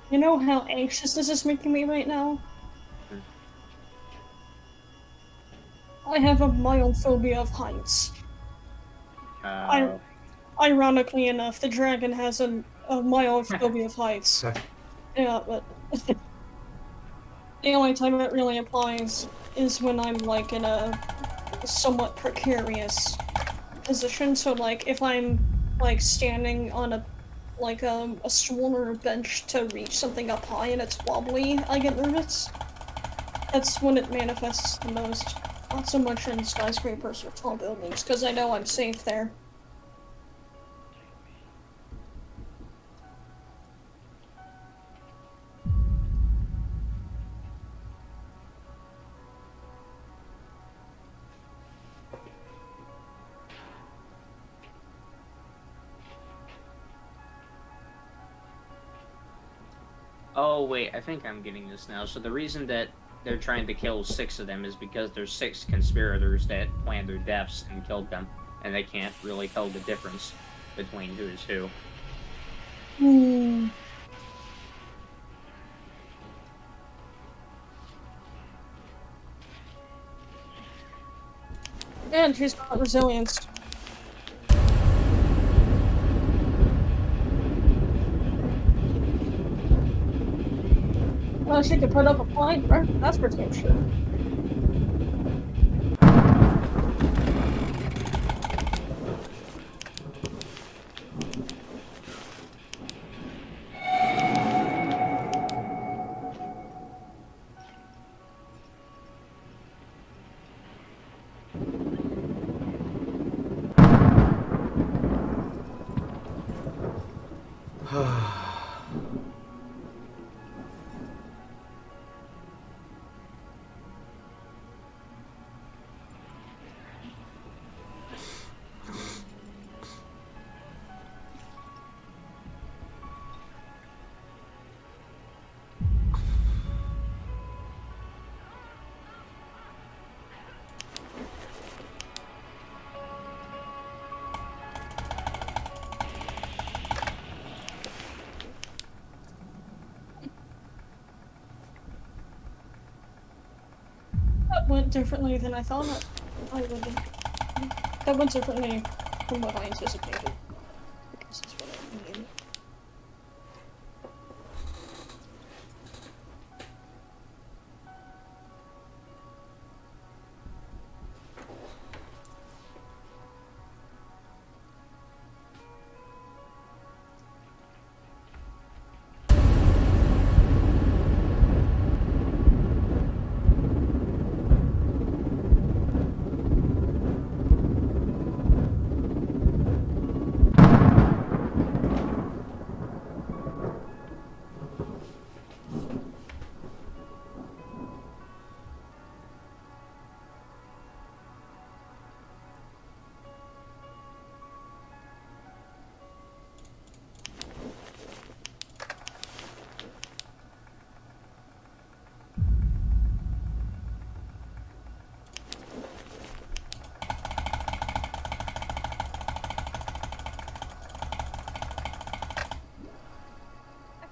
You know how anxious this is making me right now? Hmm. I have a mild phobia of heights. I, Uh, ironically enough, the dragon has a mild phobia of heights. Yeah, but the only time it really applies is when I'm like in a somewhat precarious position. So like if I'm like standing on a stool or a bench to reach something up high and it's wobbly, I get nervous. That's when it manifests the most. Not so much in skyscrapers or tall buildings, because I know I'm safe there. oh wait, I think I'm getting this now. So the reason that they're trying to kill six of them is because there's six conspirators that planned their deaths and killed them, and they can't really tell the difference between who is who. Hmm. And she's got resilience. Well, she could put up a fight, right? That's for damn sure. That went differently than I thought I would have. That went differently from what I anticipated. I guess that's what I mean.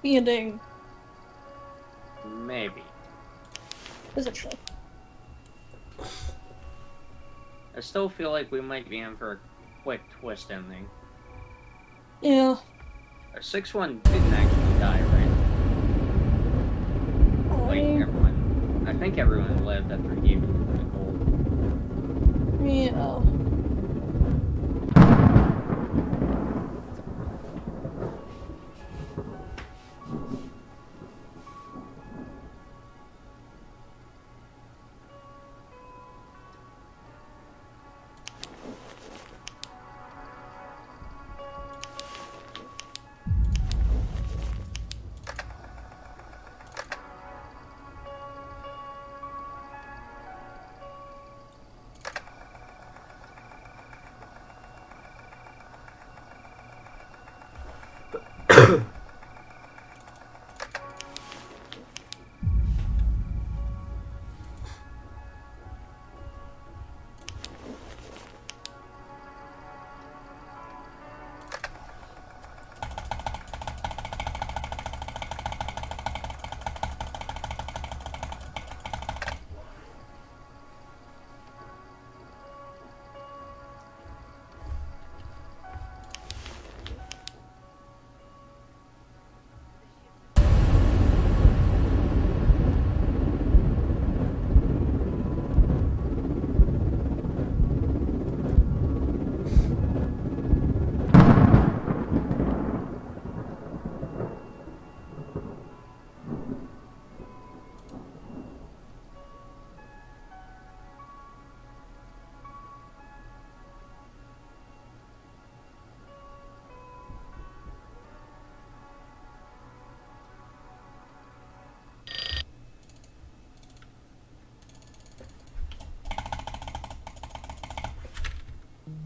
Happy ending. Maybe. Is it true? I still feel like we might be in for a quick twist ending. Yeah. Our 6-1 didn't actually die, right? Wait, I. never mind. I think everyone lived after he gave him the gold. Yeah.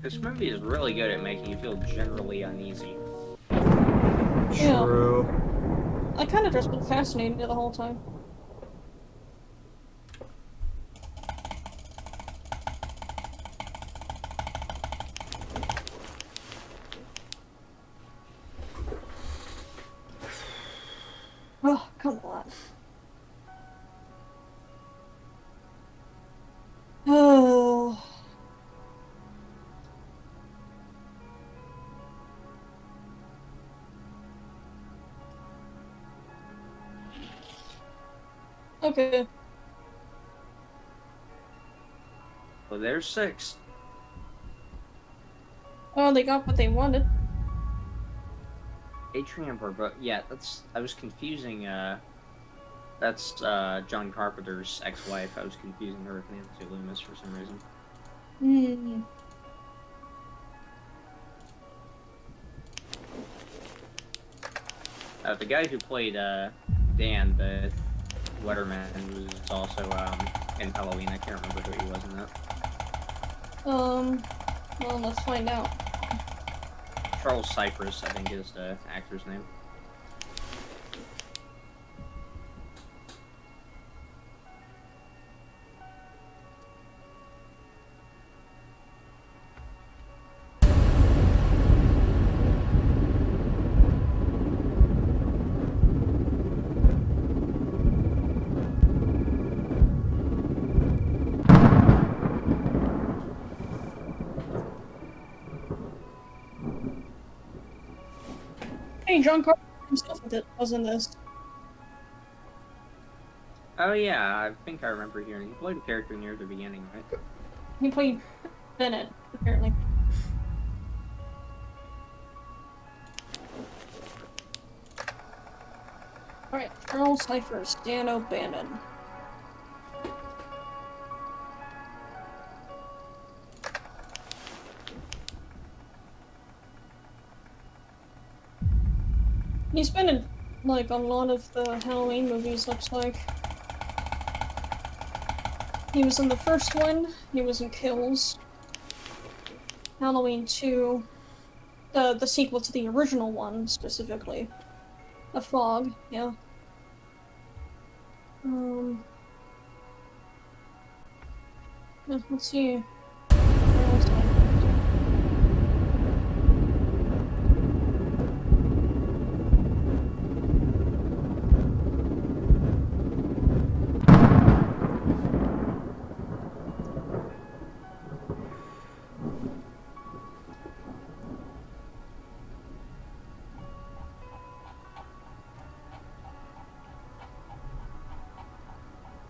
This movie is really good at making you feel generally uneasy. Yeah. True. I kind of just been fascinated the whole time. Oh, come on. Oh. Okay. Well, there's 6. Oh, they got what they wanted. Atrium but yeah, I was confusing, that's, John Carpenter's ex-wife. I was confusing her with Nancy Loomis for some reason. Hmm. The guy who played, Dan, the Letterman, was also, in Halloween. I can't remember who he was in that. Well, let's find out. Charles Cypress, I think, is the actor's name. Hey, John Carpenter himself was in this. Oh yeah, I think I remember hearing he played a character near the beginning, right? He played Bennett, apparently. Alright, Charles Cyphers, Dan O'Bannon. He's been in, like, a lot of the Halloween movies, looks like. He was in the first one, he was in Kills. Halloween 2. The sequel to the original one, specifically. The Fog, yeah. Yeah, let's see. Where else did I-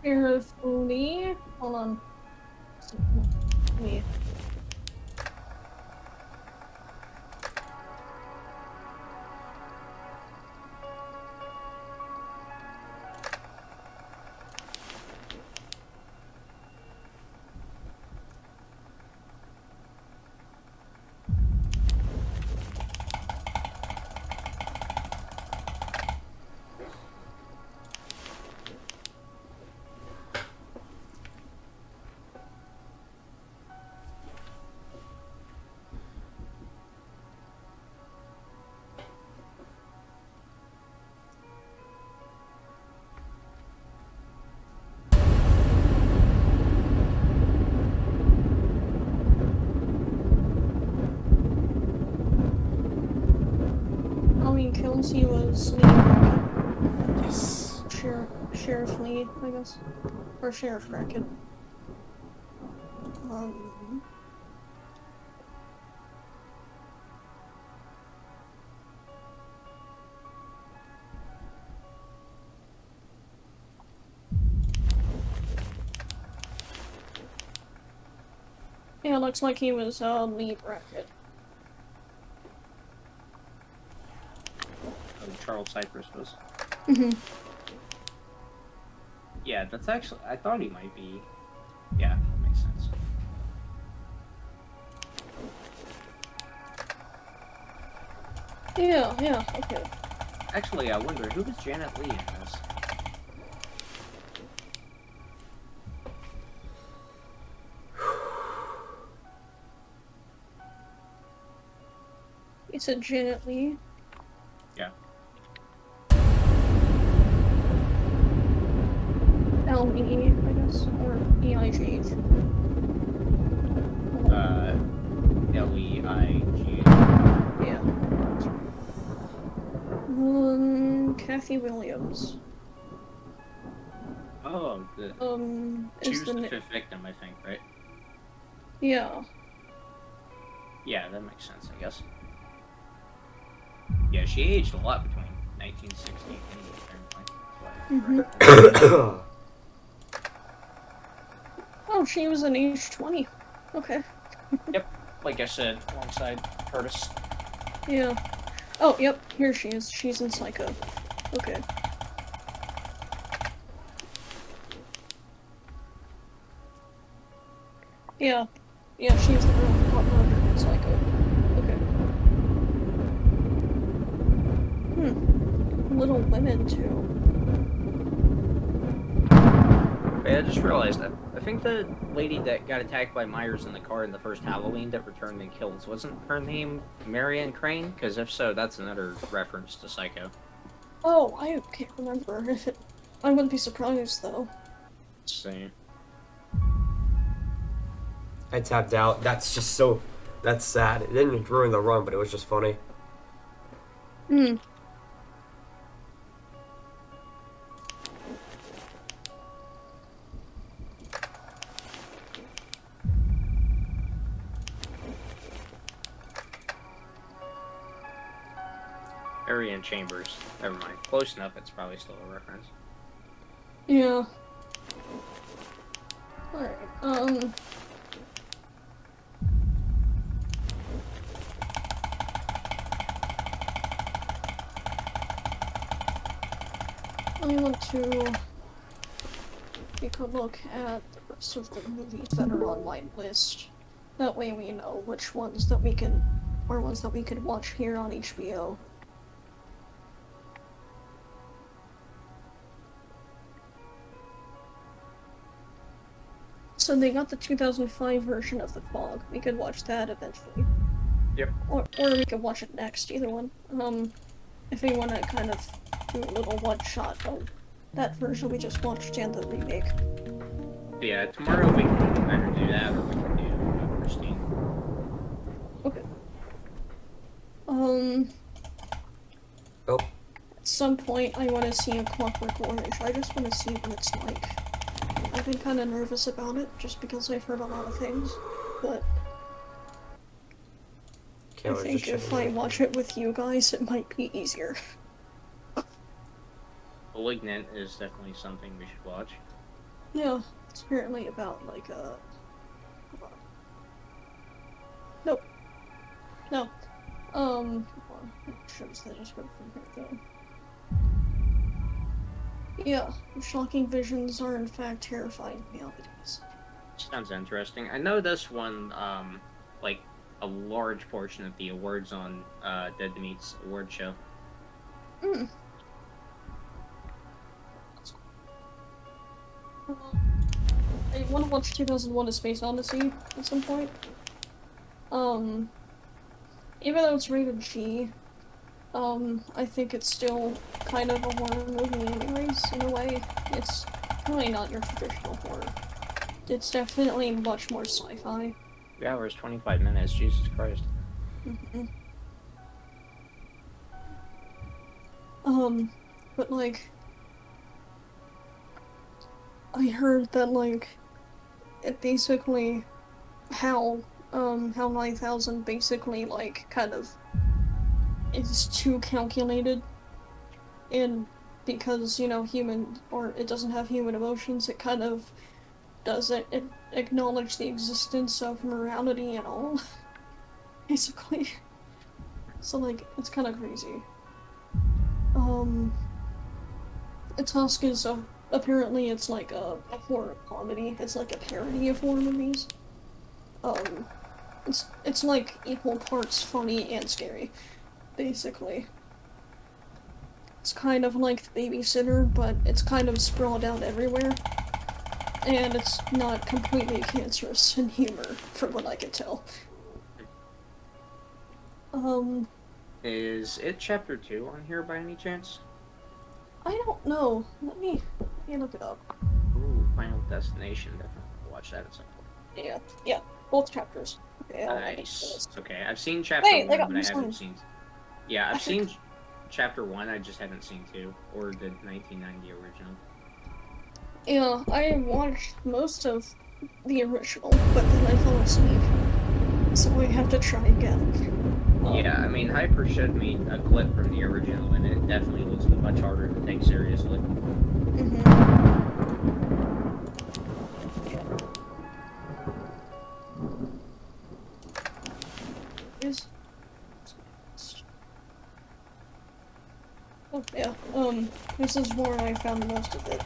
Carefully. Hold on. Wait. Halloween Kills, he was Lee Brackett. Yes. Sheriff Lee, I guess. Or Sheriff Brackett. Yeah, looks like he was, Lee Brackett. Oh, Charles Cypress was. Mm-hmm. Yeah, that's actually. I thought he might be. Yeah, that makes sense. Yeah, okay. Actually, I wonder who was Janet Leigh in this? You said Janet Leigh? Yeah. L-E, I guess, or E-I-G-H. L-E-I-G. Yeah. Kathy Williams. Oh, she Is was the the fifth victim, I think, right? yeah. Yeah, that makes sense, I guess. Yeah, she aged a lot between 1960 and apparently. Oh, she was an age 20. Okay. Yep, like I said, alongside Curtis. Yeah. Oh, yep, here she is. She's in Psycho. Okay. Yeah. Yeah, she's the girl who got murdered in Psycho. Okay. Little Women, too. Wait, I just realized that. I think the lady that got attacked by Myers in the car in the first Halloween that returned and killed, wasn't her name Marianne Crane? Because if so, that's another reference to Psycho. Oh, I can't remember if it... I wouldn't be surprised, though. Let's see. I tapped out. That's just so... That's sad. It didn't ruin the run, but it was just funny. Marianne Chambers. Never mind. Close enough, it's probably still a reference. Yeah. Alright, I want to take a look at the rest of the movies that are on my list. That way we know which ones that we can, or ones that we could watch here on HBO. So they got the 2005 version of The Fog. We could watch that eventually. Yep. Or we could watch it next, either one. If we want to kind of do a little one-shot of that version we just watched and the remake. Yeah, tomorrow we can either do that or we can do Christine. Okay. Oh. At some point I want to see a Clockwork Orange. I just want to see what it's like. I've been kind of nervous about it, just because I've heard a lot of things, but I think if I watch it with you guys, it might be easier. Malignant is definitely something we should watch. Yeah, it's apparently about, like, Nope. No. Hold on. It shows the description here, though. Yeah, shocking visions are in fact terrifying realities. Sounds interesting. I know this one, like, a large portion of the awards on Dead to Meat's award show. I want to watch 2001: A Space Odyssey at some point. Even though it's rated G, I think it's still kind of a horror movie anyways, in a way. It's really not your traditional horror. It's definitely much more sci-fi. 3 hours, 25 minutes, Jesus Christ. But like, I heard that like, it basically, how 9000 basically like, kind of, is too calculated, and because, you know, it doesn't have human emotions, it kind of doesn't acknowledge the existence of morality at all, basically. So, like, it's kind of crazy. Tusk is, apparently it's like a horror comedy. It's like a parody of horror movies. It's like equal parts funny and scary, basically. It's kind of like The Babysitter, but it's kind of sprawled out everywhere. And it's not completely cancerous in humor, from what I can tell. Is it chapter 2 on here by any chance? I don't know. Let me look it up. Ooh, Final Destination. Definitely watch that at some point. Yeah, both chapters. Okay, I'll add it to Nice. this. Okay, I've seen chapter Wait, they 1, got but new I haven't signs. seen. Yeah, I I've seen forgot. chapter 1. I just haven't seen 2 or the 1990 original. Yeah, I watched most of the original, but then I fell asleep, so I have to try again. Yeah, I mean, Hyper showed me a clip from the original, and it definitely looks much harder to take seriously. Is oh yeah, this is where I found most of it.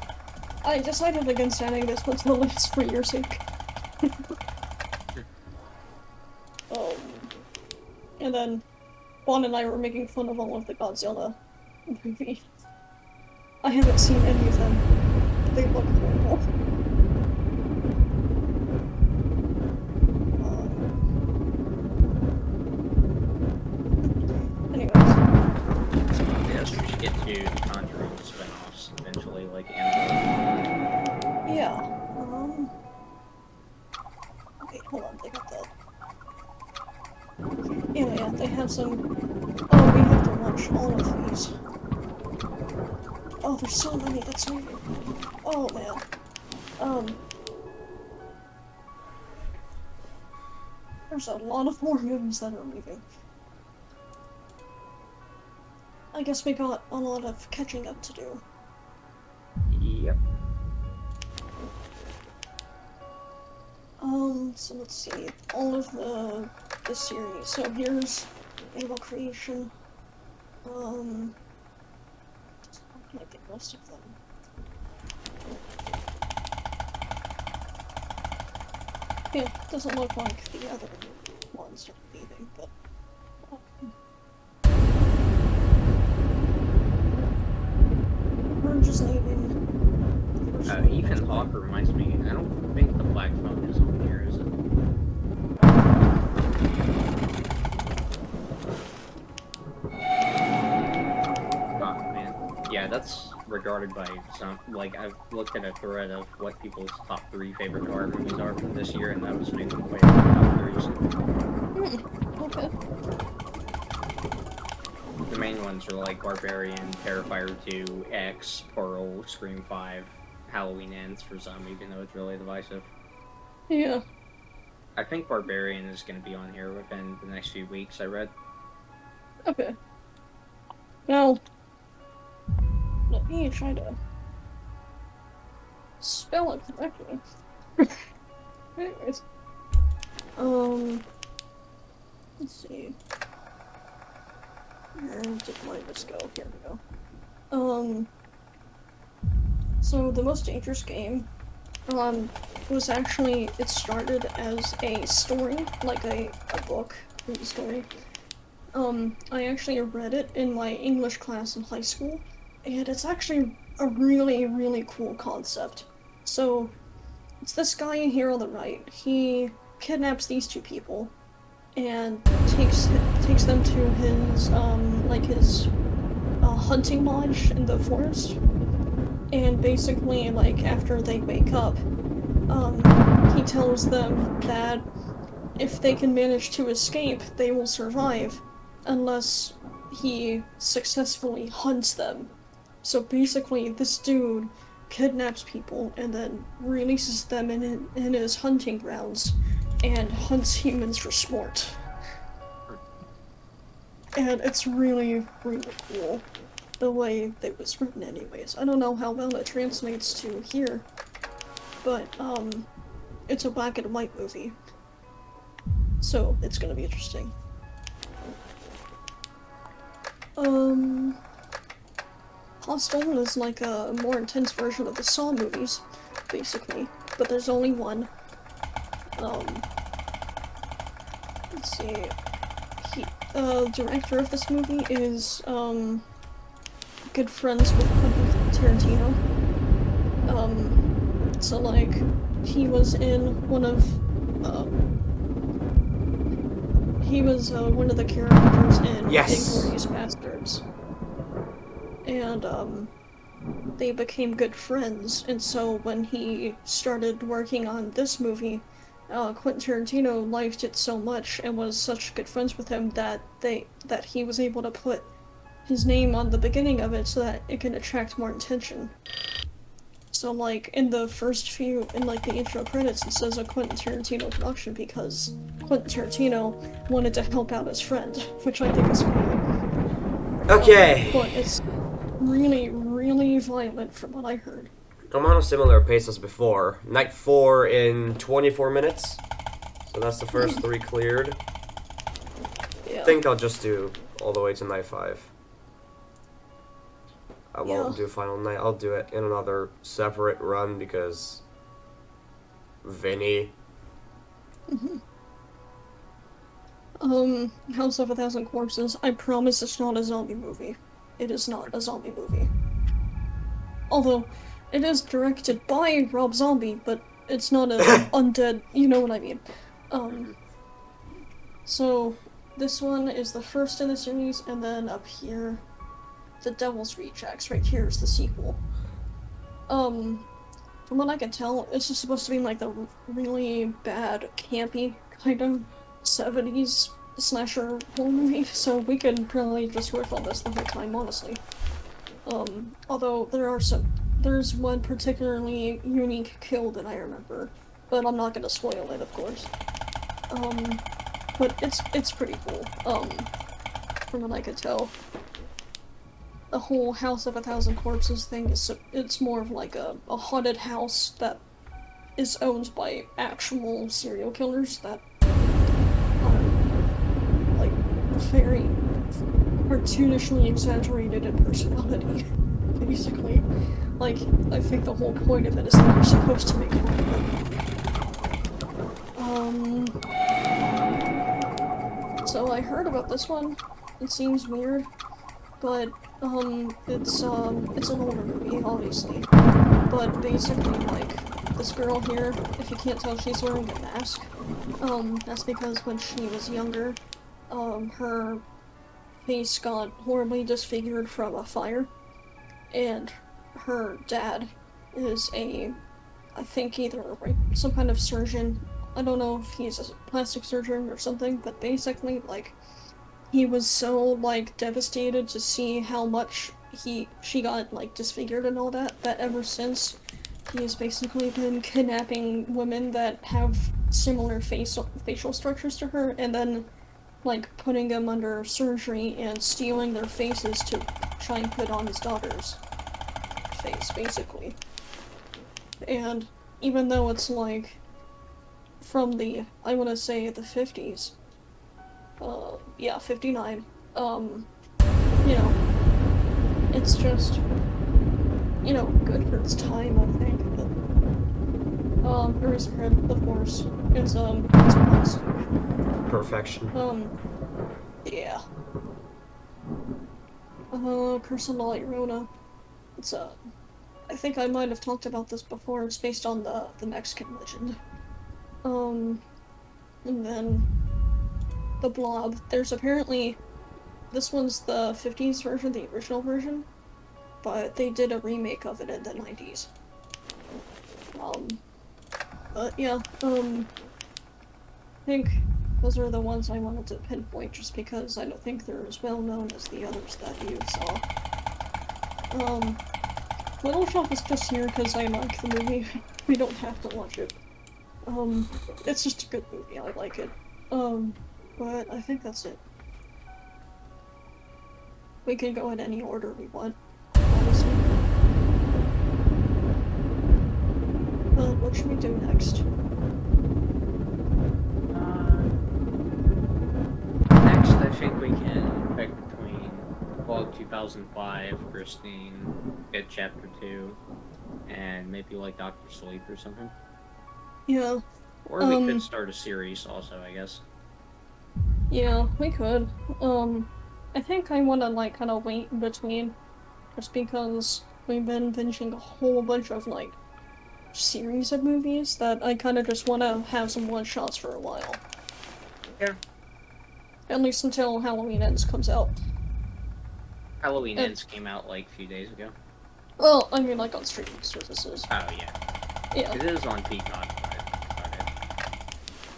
I decided against adding this one to the list for your sake. Um, and then Juan and I were making fun of all of the Godzilla movies. I haven't seen any of them. They look horrible. Anyways. So, yes, we should get to the Conjuring spin-offs eventually, like Annabelle. Yeah. Okay, hold on, they got that. Yeah, they have some. Oh, we have to watch all of these. Oh, there's so many, that's not even. Oh, man. There's a lot of more movies that are leaving. I guess we got a lot of catching up to do. Yep. So let's see. All of the series. So here's Animal Creation. I'm gonna get most of them. Yeah, doesn't look like the other ones are leaving, but we're just leaving. Ethan Hawke reminds me, I don't think the Black Phone is on here, is it? Oh, man. Yeah, that's regarded by some, like, I've looked at a thread of what people's top 3 favorite horror movies are from this year, and that was made way in the top 3s. Okay. The main ones are like Barbarian, Terrifier 2, X, Pearl, Scream 5, Halloween Ends for some, even though it's really divisive. Yeah. I think Barbarian is going to be on here within the next few weeks, I read. Okay. Now, let me try to spell it correctly. Anyways. Let's see. Where did mine just go? Here we go. So the Most Dangerous Game, was actually, it started as a story, like a book, movie story. I actually read it in my English class in high school, and it's actually a really, really cool concept. So, it's this guy here on the right. He kidnaps these two people, and takes them to his, his hunting lodge in the forest. And basically, like, after they wake up, he tells them that if they can manage to escape, they will survive, unless he successfully hunts them. So basically, this dude kidnaps people and then releases them in his hunting grounds and hunts humans for sport. And it's really, really cool. The way that was written anyways. I don't know how well it translates to here, but, it's a black and white movie. So, it's gonna be interesting. Hostel is like a more intense version of the Saw movies, basically, but there's only one. Let's see. Director of this movie is, good friends with Quentin Tarantino. So like, he was in one of, he was one of the characters in Yes! Inglourious Bastards. And, they became good friends, and so when he started working on this movie, Quentin Tarantino liked it so much and was such good friends with him that he was able to put his name on the beginning of it so that it can attract more attention. So like in the first few, in like the intro credits, it says a Quentin Tarantino production because Quentin Tarantino wanted to help out his friend, which I think is cool. Okay. But it's really, really violent from what I heard. I'm on a similar pace as before. Night 4 in 24 minutes. So that's the first 3 cleared. Yeah. I think I'll just do all the way to night 5. I won't do final night. I'll do it in another separate run because Vinny. House of a Thousand Corpses. I promise it's not a zombie movie. It is not a zombie movie. Although, it is directed by Rob Zombie, but it's not an undead, you know what I mean. So, this one is the first in the series, and then up here, The Devil's Rejects, right here is the sequel. From what I can tell, it's just supposed to be like the really bad, campy kind of 70s slasher horror movie, so we could probably just riff on this the whole time, honestly. Although there's one particularly unique kill that I remember, but I'm not gonna spoil it, of course. But it's pretty cool, from what I could tell. The whole House of a Thousand Corpses thing it's more of like a haunted house that is owned by actual serial killers that are like very cartoonishly exaggerated in personality, basically. Like, I think the whole point of it is that you're supposed to make fun of it. So I heard about this one. It seems weird, but it's an older movie, obviously. But basically, like, this girl here, if you can't tell, she's wearing a mask. That's because when she was younger, her face got horribly disfigured from a fire, and her dad is I think either some kind of surgeon. I don't know if he's a plastic surgeon or something, but basically, like, he was so, like, devastated to see how much she got, like, disfigured and all that ever since, he has basically been kidnapping women that have similar facial structures to her, and then, like, putting them under surgery and stealing their faces to try and put on his daughter's face, basically. And even though it's, like, from the, I want to say, the 50s, yeah, 59, you know, it's just, you know, good for its time, I think, but, Eraserhead, of course, it's classic. Perfection. Yeah. Curse of La Llorona. It's, I think I might have talked about this before, it's based on the Mexican legend. And then The Blob. There's apparently, this one's the 50s version, the original version, but they did a remake of it in the 90s. But yeah, I think those are the ones I wanted to pinpoint just because I don't think they're as well known as the others that you saw. Little Shop is just here because I like the movie. We don't have to watch it. It's just a good movie, I like it. But I think that's it. We can go in any order we want, honestly. But what should we do next? Next, I think we can pick between Fall 2005, Christine, It Chapter 2, and maybe like Dr. Sleep or something. Yeah. Or we could start a series also, I guess. Yeah, we could. I think I wanna, like, kinda wait in between, just because we've been binging a whole bunch of, like, series of movies that I kinda just wanna have some one-shots for a while. Yeah. At least until Halloween Ends comes out. Halloween And- Ends came out like a few days ago. Well, I mean, like on streaming services. Oh yeah, Yeah. it is on Peacock.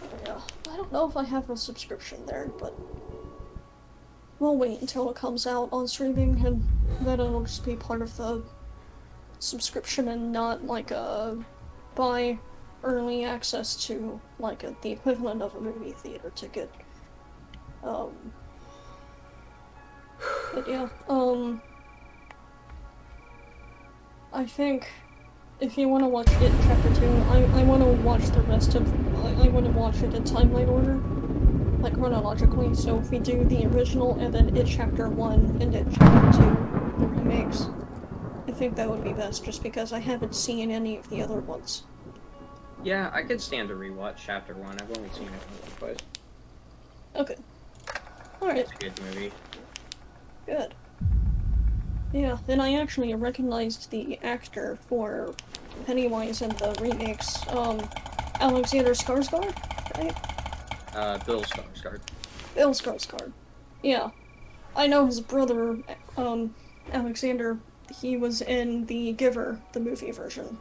But Yeah. I don't know if I have a subscription there, but we'll wait until it comes out on streaming, and then it'll just be part of the subscription and not like buy early access to like the equivalent of a movie theater ticket. But yeah, I think if you want to watch It Chapter 2, I want to watch the rest of, I want to watch it in timeline order, like chronologically, so if we do the original and then It Chapter 1 and It Chapter 2, the remakes, I think that would be best, just because I haven't seen any of the other ones. yeah, I could stand to rewatch Chapter 1. I've only seen it once or twice. Okay. Alright, It's a good movie. good. Yeah, then I actually recognized the actor for Pennywise in the remakes, Alexander Skarsgård, right? Bill Skarsgård. Bill Skarsgård. Yeah. I know his brother, Alexander, he was in The Giver, the movie version.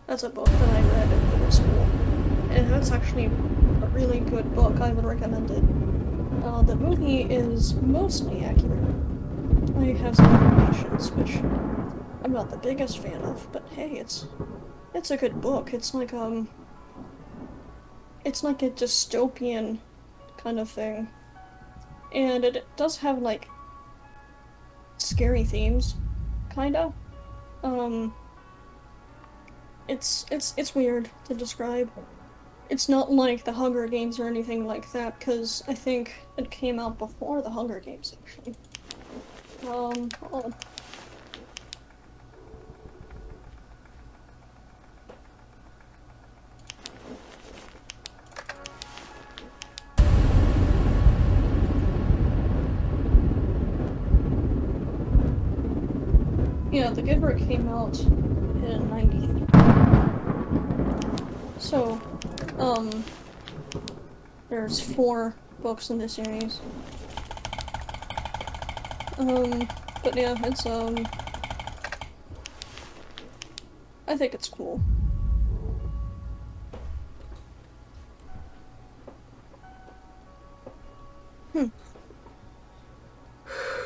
That's a book that I read in middle school. And that's actually a really good book, I would recommend it. The movie is mostly accurate. I have some variations, which I'm not the biggest fan of, but hey, it's a good book. It's like a dystopian kind of thing. And it does have like scary themes, kinda. It's weird to describe. It's not like the Hunger Games or anything like that, because I think it came out before the Hunger Games, actually. Hold on. Yeah, The Giver came out in 93. So, there's 4 books in this series. But yeah, it's, I think it's cool.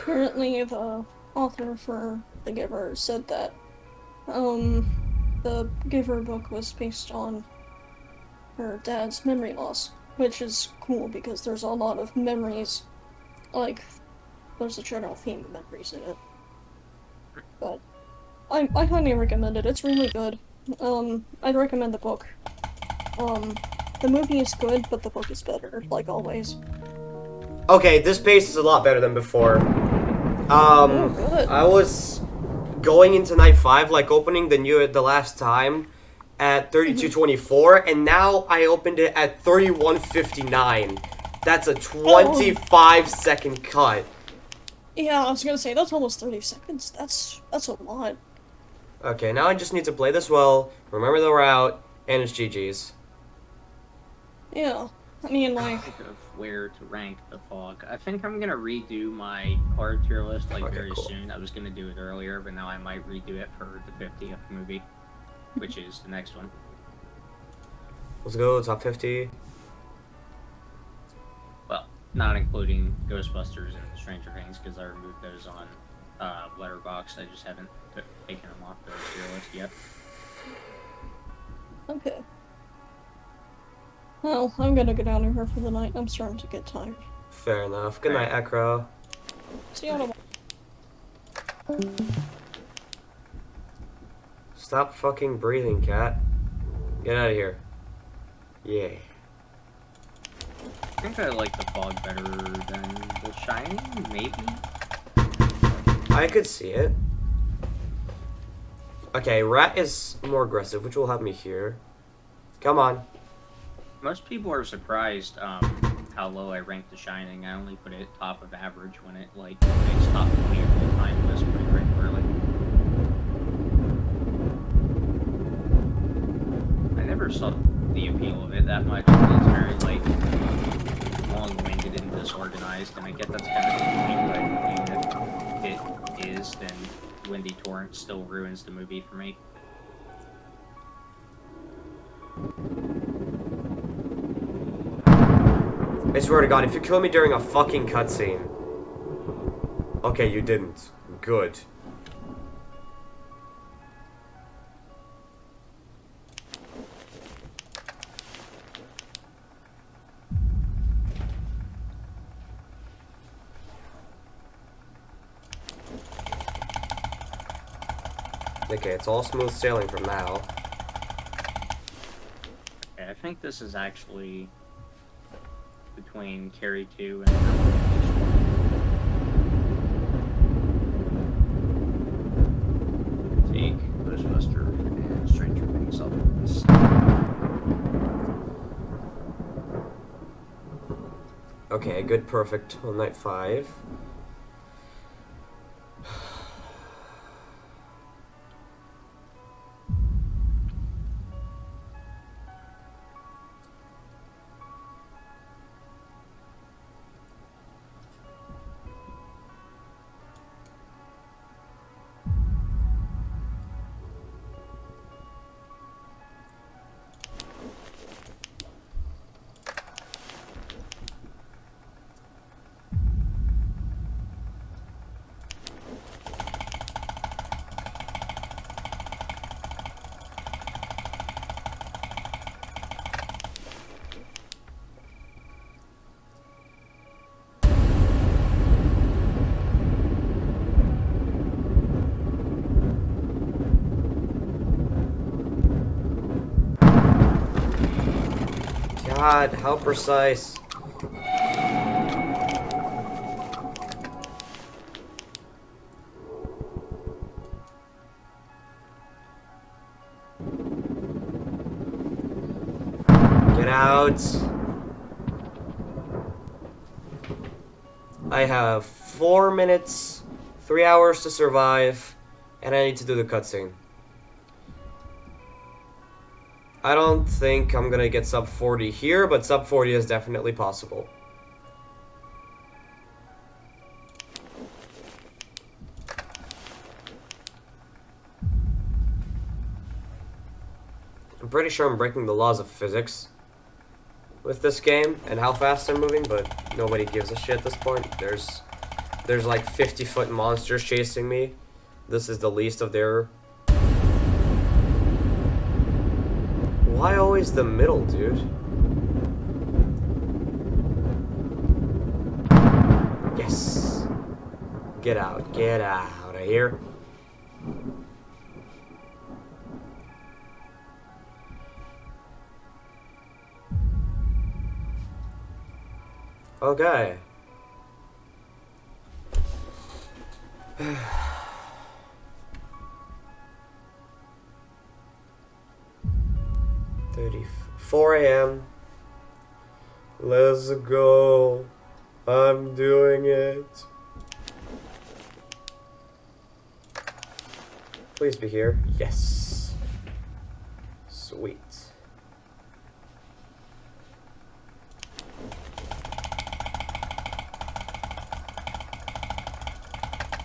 Apparently, the author for The Giver said that, the Giver book was based on her dad's memory loss, which is cool because there's a lot of memories, like, there's a general theme of memories in it. But I highly recommend it. It's really good. I'd recommend the book. The movie is good, but the book is better, like always. Okay, this pace is a lot better than before. Oh, good. I was going into night 5, like opening the last time at 32:24, and now I opened it at 31:59. That's a 25-second cut. Yeah, I was gonna say, that's almost 30 seconds. That's a lot. Okay, now I just need to play this well, remember the route, and it's GG's. Yeah, I mean, like, Think of where to rank the fog. I think I'm gonna redo my card tier list like Okay, very cool. soon. I was gonna do it earlier, but now I might redo it for the 50th movie, which is the next one. Let's go, top 50. Well, not including Ghostbusters and Stranger Things because I removed those on Letterboxd. I just haven't taken them off the tier list yet. okay. Well, I'm gonna go down here for the night. I'm starting to get tired. Fair enough. Good night, Acro. See you tomorrow. Stop fucking breathing, cat. Get out of here. Yeah. I think I like the fog better than The Shining, maybe? I could see it. Okay, Rat is more aggressive, which will have me here. Come on. Most people are surprised how low I ranked The Shining. I only put it top of average when it like makes top 20 of the time list pretty regularly. I never saw the appeal of it that much. It's very like long-winded and disorganized, and I get that's kind of the point, but even if it is, then Windy Torrent still ruins the movie for me. I swear to God, if you kill me during a fucking cutscene. Okay, you didn't. Good. Okay, it's all smooth sailing from now. Okay, I think this is actually between Carry 2 and Relocation. Take Ghostbuster and Stranger Things off of this. Okay, good, perfect on night 5. God, how precise. Get out. I have 4 minutes, 3 hours to survive, and I need to do the cutscene. I don't think I'm gonna get sub 40 here, but sub 40 is definitely possible. I'm pretty sure I'm breaking the laws of physics with this game and how fast they're moving, but nobody gives a shit at this point. There's like 50-foot monsters chasing me. This is the least of their... Why always the middle, dude? Yes. Get out of here. Okay. $4 a.m. Let's go. I'm doing it. Please be here. Yes. Sweet.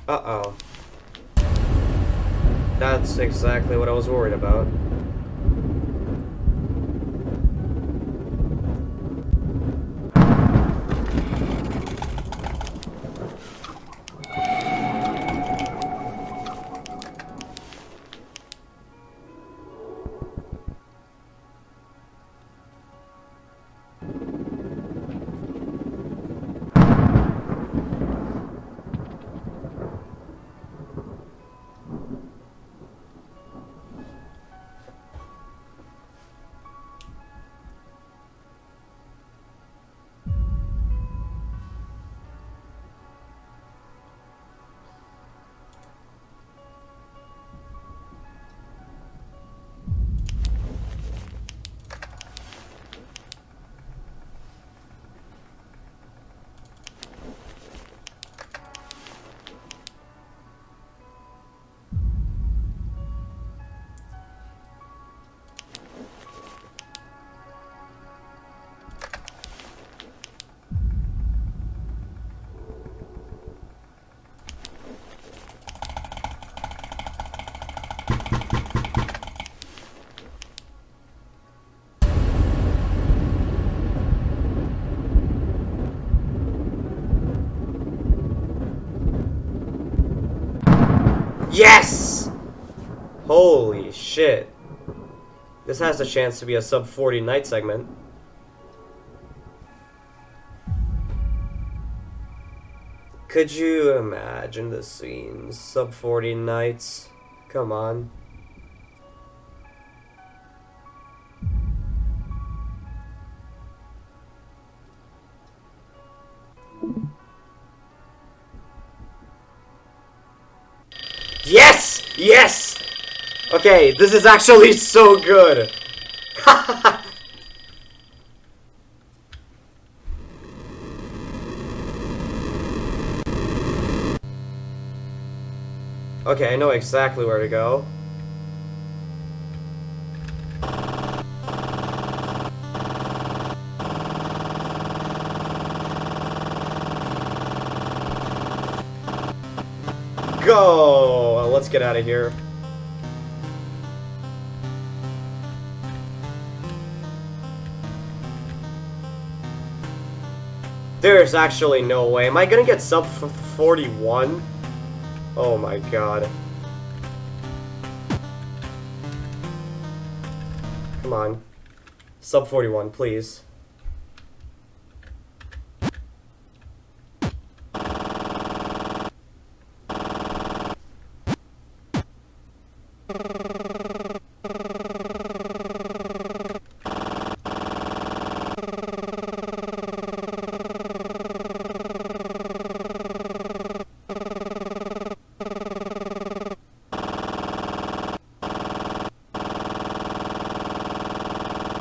Uh-oh. That's exactly what I was worried about. Yes! Holy shit. This has a chance to be a sub 40 night segment. Could you imagine the scenes? Sub 40 nights. Come on. Yes! Yes! Okay, this is actually so good. Okay, I know exactly where to go. Go! Let's get out of here. There's actually no way. Am I gonna get sub 41? Oh my god. Come on. Sub 41, please.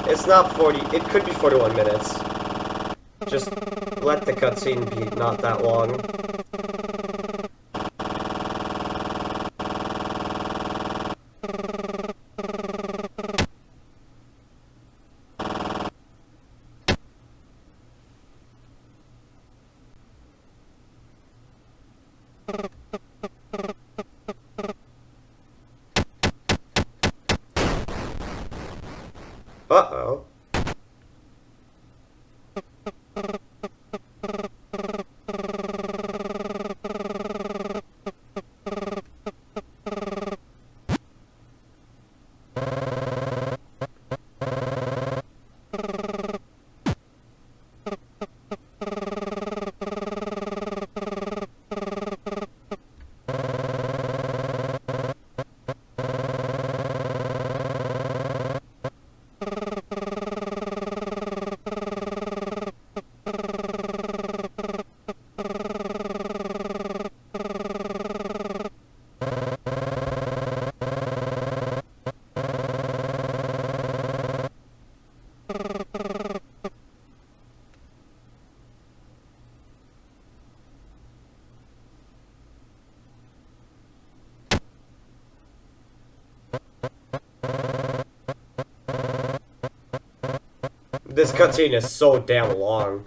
It's not 40, it could be 41 minutes. Just let the cutscene be not that long. Uh-oh. This cutscene is so damn long.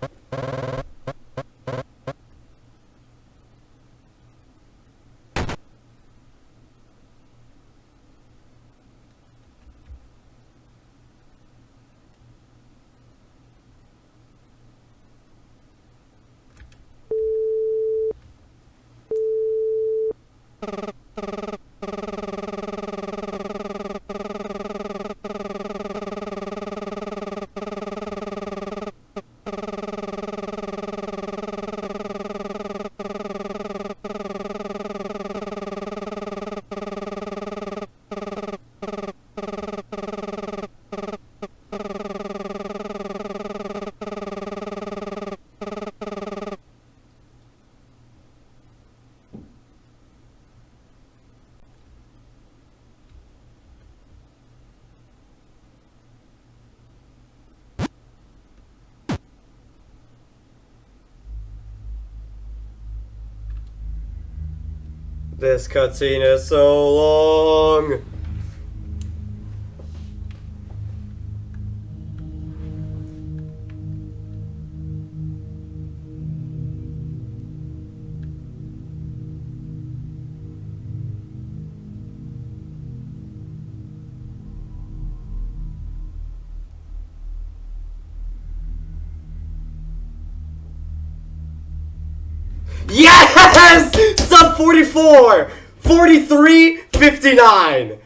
This cutscene is so long. Yes! Sub 44! 43-59.